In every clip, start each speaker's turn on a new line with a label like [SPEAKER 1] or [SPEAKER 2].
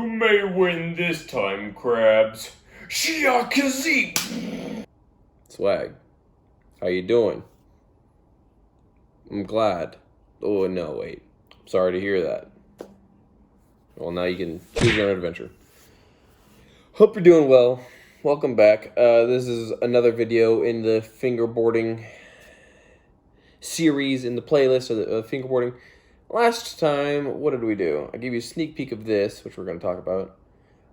[SPEAKER 1] You may win this time, Krabs. Shiakazi!
[SPEAKER 2] Swag. How you doing? I'm glad. Oh, no, wait. Sorry to hear that. Well, now you can choose your own adventure. Hope you're doing well. Welcome back. This is another video in the fingerboarding series in the playlist of fingerboarding. Last time, what did we do? I gave you a sneak peek of this, which we're going to talk about.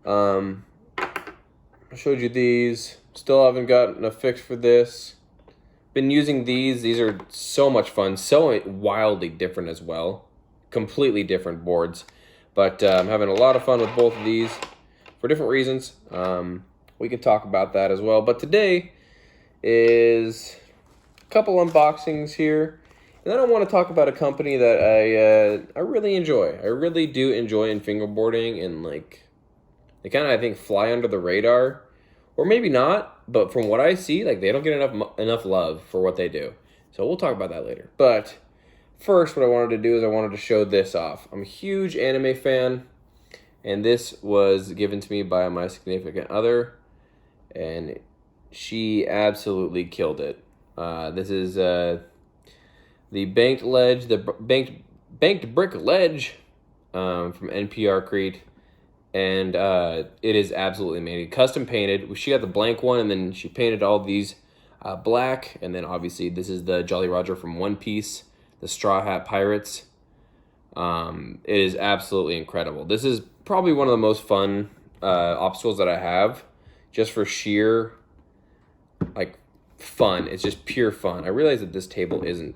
[SPEAKER 2] I showed you these. Still haven't gotten a fix for this. Been using these. These are so much fun. So wildly different as well. Completely different boards. But I'm having a lot of fun with both of these for different reasons. We can talk about that as well. But today is a couple unboxings here. And then I want to talk about a company that I really enjoy. I really do enjoy in fingerboarding, and like they kind of, I think, fly under the radar, or maybe not. But from what I see, like they don't get enough love for what they do. So we'll talk about that later. But first, what I wanted to do is I wanted to show this off. I'm a huge anime fan, and this was given to me by my significant other, and she absolutely killed it. This is the banked ledge, the banked brick ledge from NPR Crete, and it is absolutely amazing. Custom painted. She got the blank one, and then she painted all these black, and then obviously this is the Jolly Roger from One Piece, the Straw Hat Pirates. It is absolutely incredible. This is probably one of the most fun obstacles that I have, just for sheer like fun. It's just pure fun. I realize that this table isn't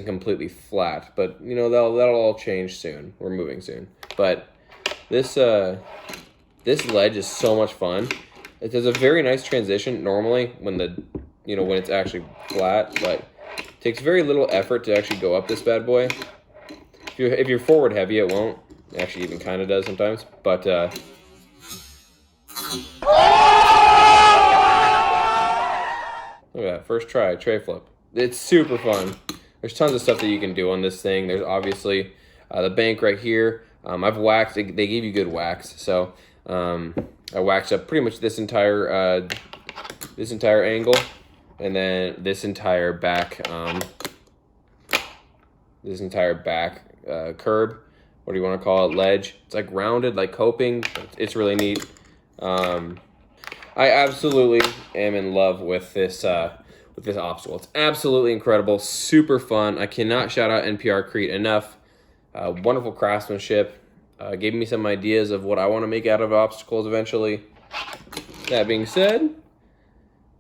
[SPEAKER 2] completely flat, but you know that'll all change soon. We're moving soon, but this ledge is so much fun. It does a very nice transition normally when when it's actually flat, but it takes very little effort to actually go up this bad boy. If you're forward heavy, it won't. It actually even kind of does sometimes, but look at that, first try, tray flip. It's super fun. There's tons of stuff that you can do on this thing. There's obviously the bank right here. I've waxed, they gave you good wax. So I waxed up pretty much this entire angle, and then this entire back, curb. What do you want to call it? Ledge. It's like rounded, like coping. It's really neat. I absolutely am in love with this obstacle. It's absolutely incredible, super fun. I cannot shout out NPR Crete enough. Wonderful craftsmanship. Gave me some ideas of what I want to make out of obstacles eventually. That being said,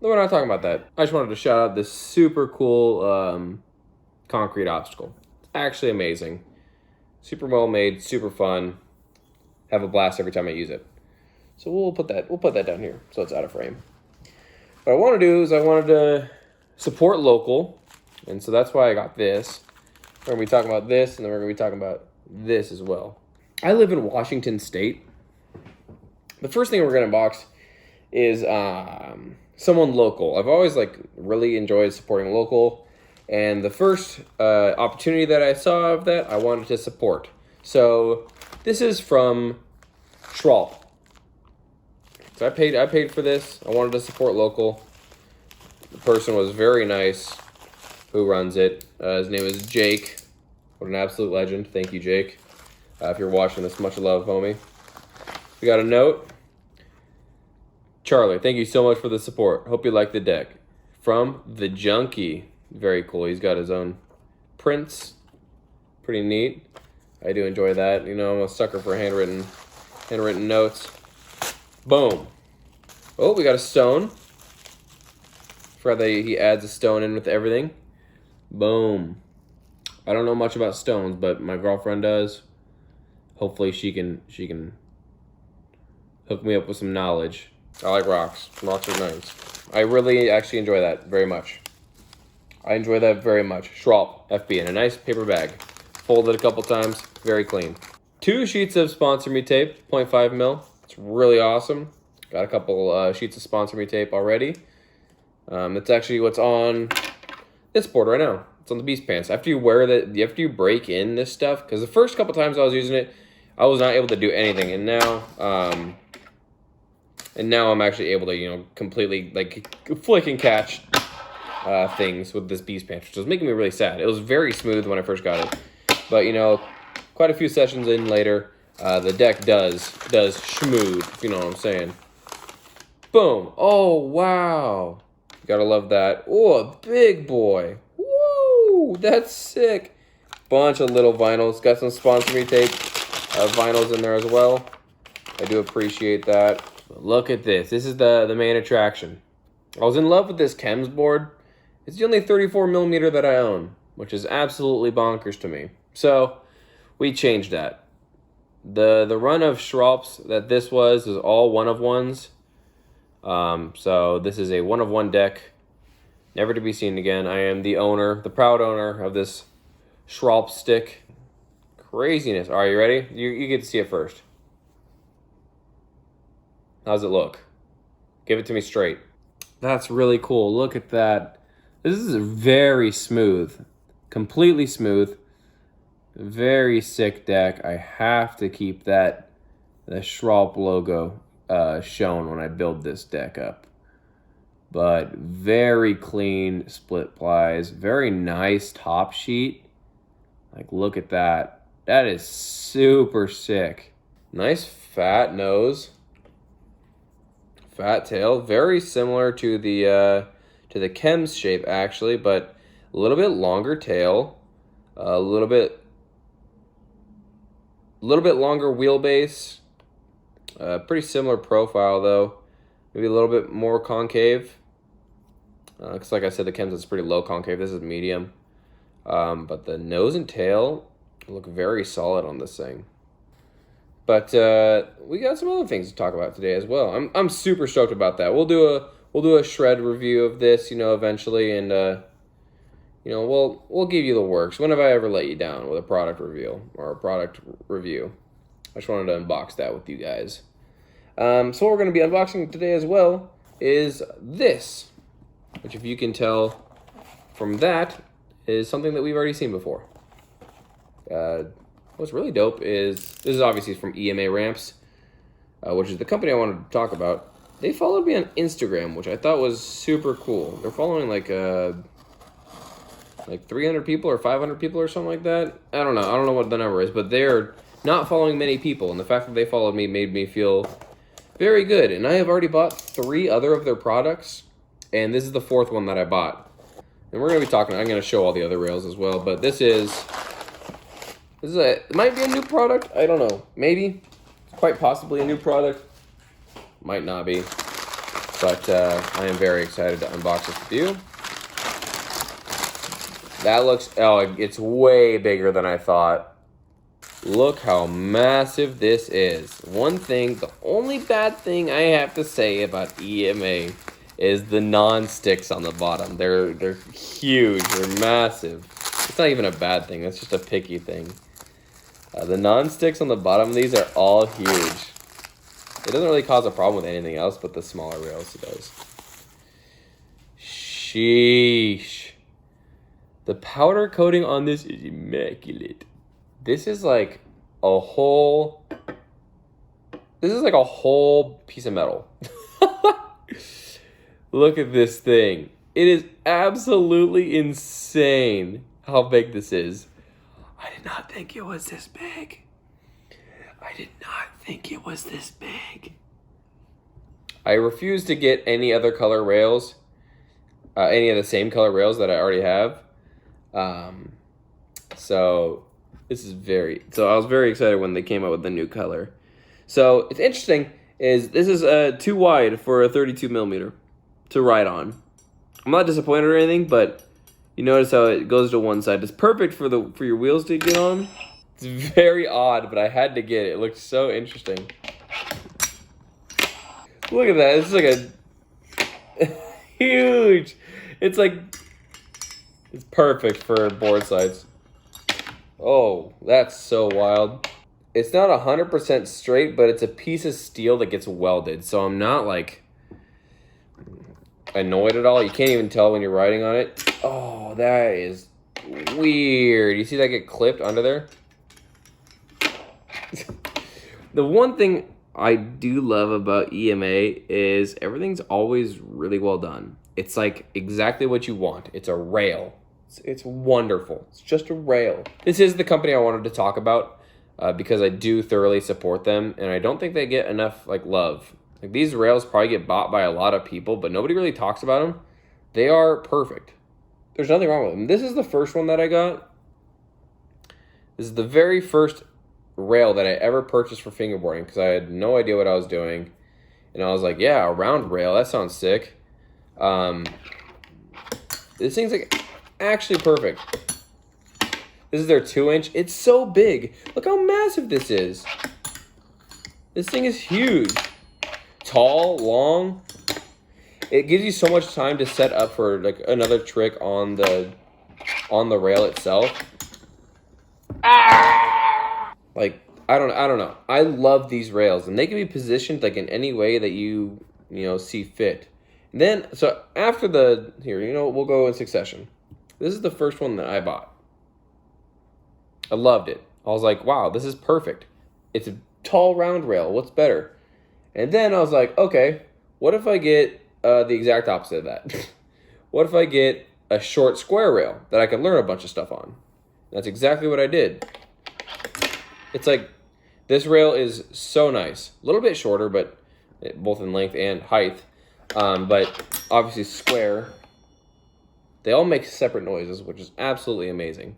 [SPEAKER 2] we're not talking about that. I just wanted to shout out this super cool concrete obstacle. It's actually amazing. Super well made, super fun. Have a blast every time I use it. So we'll put that down here so it's out of frame. What I want to do is I wanted to support local, and so that's why I got this. We're going to be talking about this, and then we're going to be talking about this as well. I live in Washington State. The first thing we're going to unbox is someone local. I've always really enjoyed supporting local, and the first opportunity that I saw of that, I wanted to support. So this is from Schwalb. So I paid for this. I wanted to support local. The person was very nice who runs it. His name is Jake. What an absolute legend. Thank you, Jake. If you're watching this, much love, homie. We got a note. Charlie, thank you so much for the support. Hope you like the deck. From the Junkie. Very cool. He's got his own prints. Pretty neat. I do enjoy that. You know, I'm a sucker for handwritten notes. Boom. Oh, we got a stone. Forgot that he adds a stone in with everything. Boom. I don't know much about stones, but my girlfriend does. Hopefully she can hook me up with some knowledge. I like rocks. Rocks are nice. I really actually enjoy that very much. I enjoy that very much. Schwalb FB in a nice paper bag. Folded a couple times. Very clean. 2 sheets of Sponsor Me tape, 0.5 mil. It's really awesome. Got a couple sheets of Sponsor Me tape already. That's actually what's on this board right now. It's on the Beast Pants. After you wear that, after you break in this stuff, because the first couple times I was using it, I was not able to do anything, and now I'm actually able to, you know, completely like flick and catch things with this beast panther, which was making me really sad. It was very smooth when I first got it, but you know, quite a few sessions in later, the deck does schmood, if you know what I'm saying. Boom! Oh wow! Gotta love that. Oh, a big boy! Woo! That's sick. Bunch of little vinyls. Got some sponsor me tape vinyls in there as well. I do appreciate that. Look at this. This is the main attraction. I was in love with this chems board. It's the only 34 millimeter that I own, which is absolutely bonkers to me. So we changed that. The run of Schrops that this was is all one of ones. So this is a one of one deck, never to be seen again. I am the owner, the proud owner of this Schrop stick. Craziness. Are you ready? You get to see it first. How's it look? Give it to me straight. That's really cool. Look at that. This is very smooth. Completely smooth. Very sick deck. I have to keep the Schrop logo shown when I build this deck up. But very clean split plies. Very nice top sheet. Like, look at that. That is super sick. Nice fat nose. Fat tail. Very similar to the chems shape, actually, but a little bit longer tail. A little bit longer wheelbase. Pretty similar profile, though. Maybe a little bit more concave. Because like I said, the chems is pretty low concave. This is medium. But the nose and tail look very solid on this thing. But we got some other things to talk about today as well. I'm super stoked about that. We'll do a shred review of this, you know, eventually, and you know, we'll give you the works. When have I ever let you down with a product reveal or a product review? I just wanted to unbox that with you guys. So what we're going to be unboxing today as well is this, which, if you can tell from that, is something that we've already seen before. What's really dope is, this is obviously from EMA Ramps, which is the company I wanted to talk about. They followed me on Instagram, which I thought was super cool. They're following like 300 people or 500 people or something like that. I don't know what the number is, but they're not following many people, and the fact that they followed me made me feel very good. And I have already bought 3 other of their products, and this is the 4th one that I bought. And we're going to be talking, I'm going to show all the other rails as well, but it might be a new product. I don't know. Maybe. Quite possibly a new product. Might not be. But I am very excited to unbox this with you. That looks, oh, it's way bigger than I thought. Look how massive this is. One thing, the only bad thing I have to say about EMA is the non-sticks on the bottom. They're huge, they're massive. It's not even a bad thing, that's just a picky thing. The non-sticks on the bottom of these are all huge. It doesn't really cause a problem with anything else, but the smaller rails it does. Sheesh. The powder coating on this is immaculate. This is like a whole piece of metal. Look at this thing. It is absolutely insane how big this is. I did not think it was this big. I did not think it was this big. I refuse to get any other color rails, any of the same color rails that I already have. So I was very excited when they came out with the new color. So it's interesting is this is too wide for a 32 millimeter to ride on. I'm not disappointed or anything, but you notice how it goes to one side. It's perfect for your wheels to get on. It's very odd, but I had to get it. It looked so interesting. Look at that. It's like a huge. It's perfect for board sides. Oh, that's so wild. It's not 100% straight, but it's a piece of steel that gets welded. So I'm not like annoyed at all. You can't even tell when you're riding on it. Oh, that is weird. You see that get clipped under there? The one thing I do love about EMA is everything's always really well done. It's like exactly what you want. It's a rail. It's wonderful. It's just a rail. This is the company I wanted to talk about because I do thoroughly support them, and I don't think they get enough like love. Like these rails probably get bought by a lot of people, but nobody really talks about them. They are perfect. There's nothing wrong with them. This is the first one that I got. This is the very first rail that I ever purchased for fingerboarding because I had no idea what I was doing. And I was like, yeah, a round rail, that sounds sick. This thing's like actually perfect. This is their 2-inch. It's so big. Look how massive this is. This thing is huge. Tall, long. It gives you so much time to set up for like another trick on the rail itself. Like I don't know. I love these rails, and they can be positioned like in any way that you see fit. And then so after we'll go in succession. This is the first one that I bought. I loved it. I was like, wow, this is perfect. It's a tall round rail. What's better? And then I was like, okay, what if I get the exact opposite of that? What if I get a short square rail that I can learn a bunch of stuff on? That's exactly what I did. It's like, this rail is so nice. A little bit shorter, but both in length and height. But obviously square. They all make separate noises, which is absolutely amazing.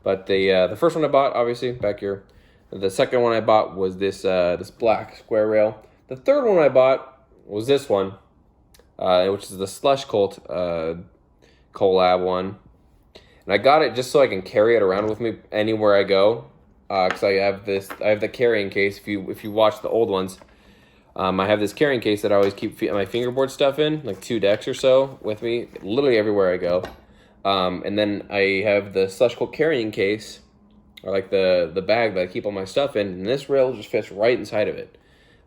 [SPEAKER 2] But the first one I bought, obviously, back here. The second one I bought was this black square rail. The third one I bought was this one, which is the Slush Cult collab one. And I got it just so I can carry it around with me anywhere I go. Because I have the carrying case. If you watch the old ones, I have this carrying case that I always keep my fingerboard stuff in, like 2 decks or so, with me, literally everywhere I go. And then I have the Slush Cult carrying case, or like the bag that I keep all my stuff in, and this rail just fits right inside of it.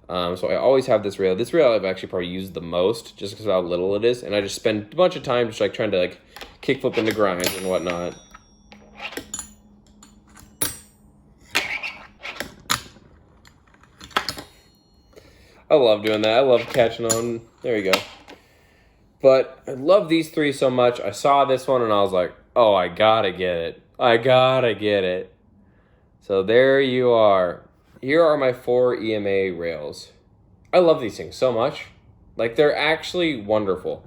[SPEAKER 2] So I always have this rail. This rail I've actually probably used the most, just because of how little it is, and I just spend a bunch of time just like trying to like kickflip into grinds and whatnot. I love doing that. I love catching on. There you go. But I love these three so much. I saw this one and I was like, oh, I gotta get it. I gotta get it. So there you are. Here are my 4 EMA rails. I love these things so much. Like, they're actually wonderful.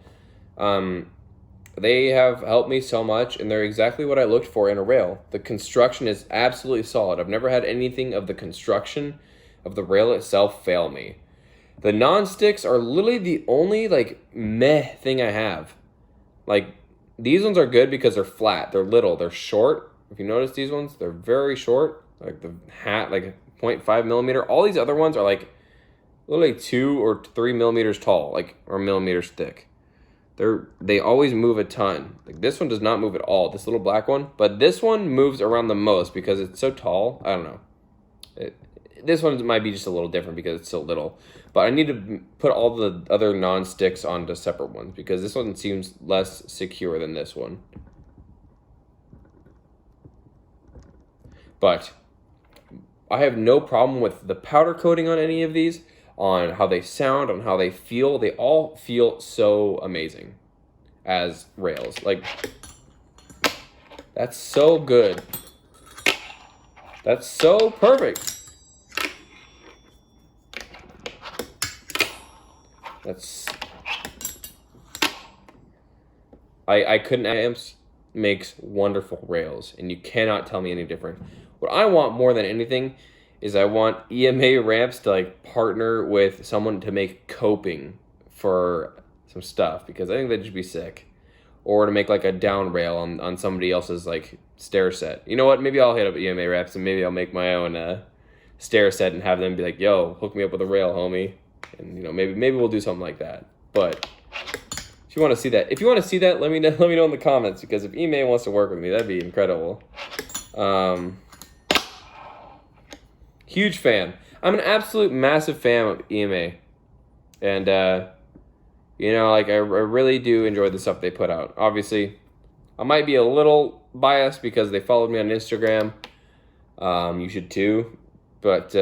[SPEAKER 2] They have helped me so much, and they're exactly what I looked for in a rail. The construction is absolutely solid. I've never had anything of the construction of the rail itself fail me. The non-sticks are literally the only, like, meh thing I have. Like, these ones are good because they're flat. They're little. They're short. If you notice these ones, they're very short. Like, the hat, like, 0.5 millimeter. All these other ones are, like, literally 2 or 3 millimeters tall, like, or millimeters thick. They always move a ton. Like, this one does not move at all, this little black one. But this one moves around the most because it's so tall. I don't know. This one might be just a little different because it's so little. But I need to put all the other non-sticks onto separate ones because this one seems less secure than this one. But I have no problem with the powder coating on any of these, on how they sound, on how they feel. They all feel so amazing as rails. Like, that's so good. That's so perfect. I couldn't. Amps makes wonderful rails, and you cannot tell me any different. What I want more than anything is I want EMA Ramps to like partner with someone to make coping for some stuff, because I think that'd just be sick. Or to make like a down rail on somebody else's like stair set. You know what? Maybe I'll hit up EMA Ramps and maybe I'll make my own stair set and have them be like, "Yo, hook me up with a rail, homie." And maybe we'll do something like that. But if you want to see that, let me know in the comments, because if EMA wants to work with me, that'd be incredible. Huge fan. I'm an absolute massive fan of EMA, and like I really do enjoy the stuff they put out. Obviously, I might be a little biased because they followed me on Instagram. You should too, but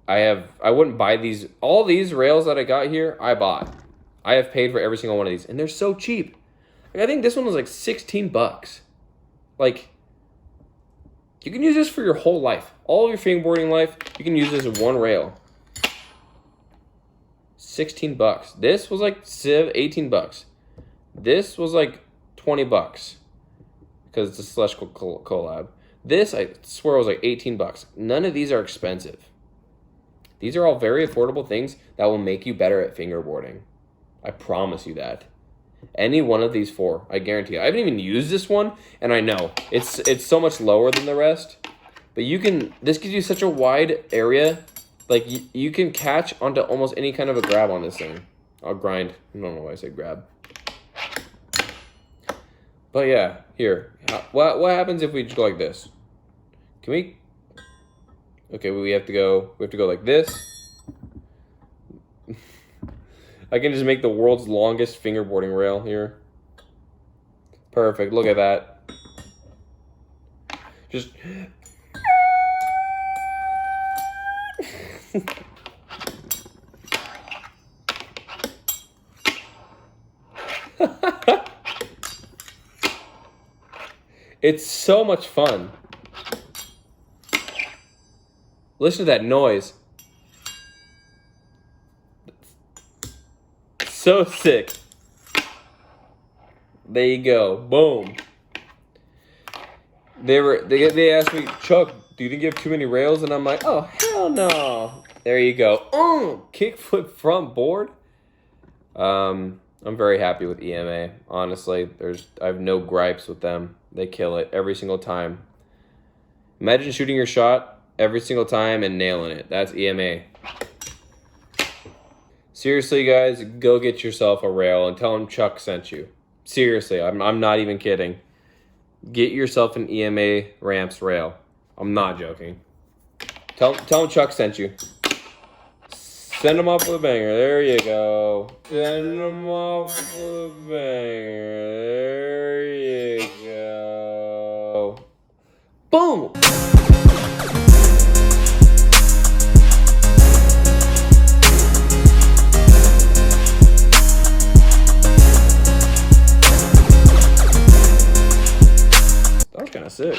[SPEAKER 2] I wouldn't buy these. All these rails that I got here, I bought. I have paid for every single one of these, and they're so cheap. Like, I think this one was like 16 bucks. Like, you can use this for your whole life. All of your fingerboarding life, you can use this as one rail. 16 bucks. This was like 18 bucks. This was like 20 bucks. Because it's a Slush collab. This, I swear, was like 18 bucks. None of these are expensive. These are all very affordable things that will make you better at fingerboarding. I promise you that. Any one of these four, I guarantee you. I haven't even used this one, and I know it's so much lower than the rest. But this gives you such a wide area. Like, you can catch onto almost any kind of a grab on this thing. I'll grind. I don't know why I say grab. But yeah, here. What happens if we just go like this? Can we? Okay, we have to go like this. I can just make the world's longest fingerboarding rail here. Perfect. Look at that. Just. It's so much fun. Listen to that noise. So sick. There you go. Boom. They asked me, Chuck, do you think you have too many rails? And I'm like, oh, hell no. There you go. Kickflip front board. I'm very happy with EMA. Honestly, I have no gripes with them. They kill it every single time. Imagine shooting your shot every single time and nailing it. That's EMA. Seriously, guys, go get yourself a rail and tell them Chuck sent you. Seriously, I'm not even kidding. Get yourself an EMA Ramps rail. I'm not joking. Tell them Chuck sent you. Send them off with a banger. There you go. Send them off with a banger. There you go. Boom! That was kind of sick.